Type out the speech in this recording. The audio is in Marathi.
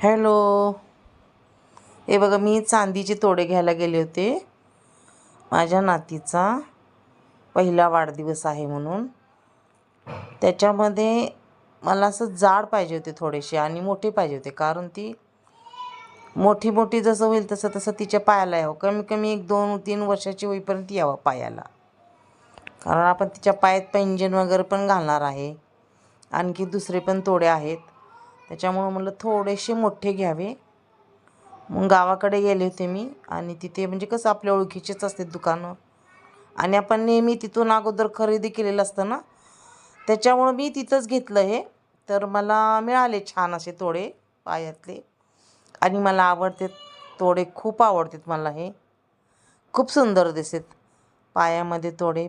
हॅलो. हे बघा, मी चांदीचे तोडे घ्यायला गेले होते. माझ्या नातीचा पहिला वाढदिवस आहे म्हणून. त्याच्यामध्ये मला असं जाड पाहिजे होते थोडेसे आणि मोठे पाहिजे होते, कारण ती मोठी मोठी जसं होईल तसं तसं तिच्या पायाला यावं. कमी कमी 1-2-3 वर्षाची होईपर्यंत यावं पायाला, कारण आपण तिच्या पायात पैंजण वगैरे पण घालणार आहे. आणखी दुसरे पण तोडे आहेत, त्याच्यामुळं म्हटलं थोडेसे मोठे घ्यावे. मग गावाकडे गेले होते मी, आणि तिथे म्हणजे कसं आपल्या ओळखीचेच असते दुकानं, आणि आपण नेहमी तिथून अगोदर खरेदी केलेलं असतं ना, त्याच्यामुळं मी तिथंच घेतलं हे. तर मला मिळाले छान असे तोडे पायातले, आणि मला आवडते तोडे, खूप आवडतात मला. हे खूप सुंदर दिसतात पायामध्ये तोडे.